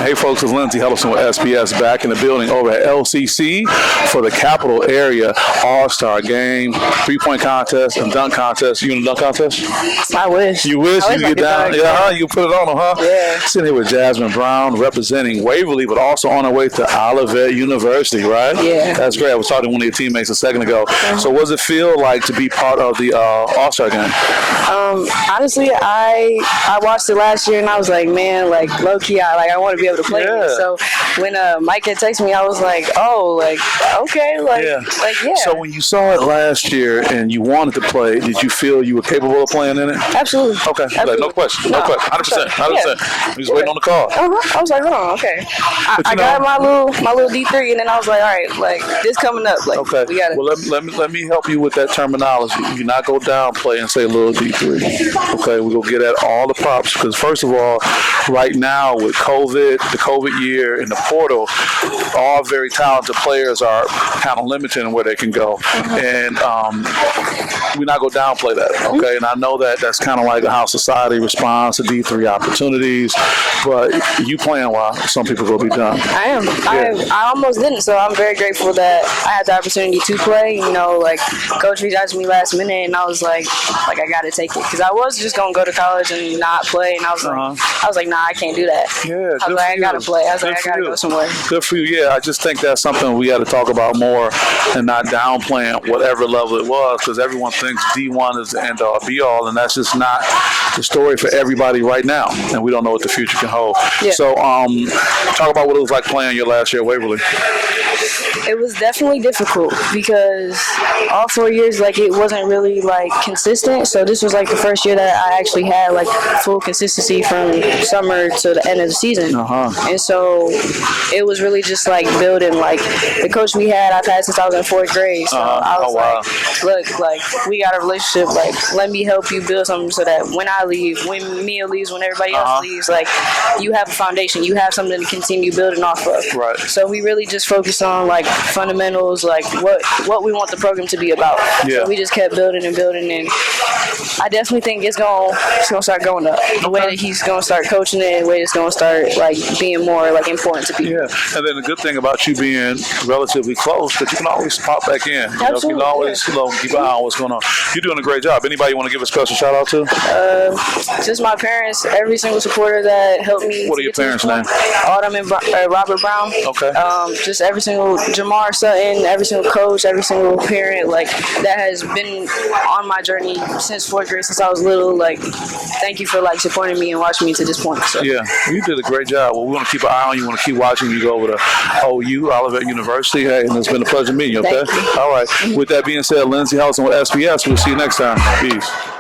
Hey folks, it's Lindsey Ellison with SPS back in the building over at LCC for the Capital Area All-Star Game, 3-point contest and dunk contest. You in the dunk contest? I wish. You wish you get down? Yeah, you put it on them, huh? Yeah. Sitting here with Jasmine Brown representing Waverly, but also on her way to Olivet University, right? Yeah. That's great. I was talking to one of your teammates a second ago. So what does it feel like to be part of the All-Star Game? Honestly, I watched it last year and I was like, man, like low key, I want to be able to play it. So when Mike had texted me, I was like, oh, like okay, yeah. So when you saw it last year and you wanted to play, did you feel you were capable of playing in it? Absolutely. Okay. Absolutely. Like, no question. No question. 100%. I'm just waiting on the call. I was like, hold on, okay. I got my little D3, and then I was like, all right, like this coming up, like we got it. Well, let me help you with that terminology. You not go downplay and say little D3. Okay, we gonna get at all the props because first of all, right now with COVID, the COVID year and the portal, all very talented players are kind of limited in where they can go, and we not go downplay that. Okay, and I know that that's kind of like how society responds to D3 opportunities, but you playing while some people will be done. I am. Yeah. I almost didn't, so I'm very grateful that I had the opportunity to play. You know, like Coach reached out to me last minute, and I was like I got to take it because I was just gonna go to college and not play, and I was like, nah, I can't do that. Yeah, I was like, I gotta play. I was like, I gotta go somewhere. Good for you. Yeah, I just think that's something we got to talk about more and not downplaying whatever level it was because everyone thinks D1 is the end all be all, and that's just not the story for everybody right now, and we don't know what the future can hold. Yeah. So, talk about what it was like playing your last year at Waverly. It was definitely difficult because all 4 years, like, it wasn't really, like, consistent. So this was, like, the first year that I actually had, like, full consistency from summer to the end of the season. And so it was really just, like, building, like, the coach we had, I've had since I was in 4th grade. So I was like, look, like, we got a relationship. Like, let me help you build something so that when I leave, when Mia leaves, when everybody else leaves, like, you have a foundation. You have something to continue building off of. Right. So we really just focused on, like, fundamentals, like what we want the program to be about. Yeah. So we just kept building and building, and I definitely think it's gonna start going up. The way that he's gonna start coaching it, the way it's gonna start like being more like important to people. Yeah, and then the good thing about you being relatively close, that you can always pop back in. Absolutely. You can always keep an eye on what's going on. You're doing a great job. Anybody you want to give a special shout out to? Just my parents, every single supporter that helped me. What are your parents' names? Autumn and Robert Brown. Okay. Just every single Jamar Sutton, every single coach, every single parent, like that has been on my journey since 4th grade, since I was little. Like, thank you for like supporting me and watching me to this point. So. Yeah, you did a great job. Well, we want to keep an eye on you. We want to keep watching you go over to OU, Olivet University. Hey, and it's been a pleasure meeting you. Okay. Thank you. All right. With that being said, Lindsey Ellison with SPS. We'll see you next time. Peace.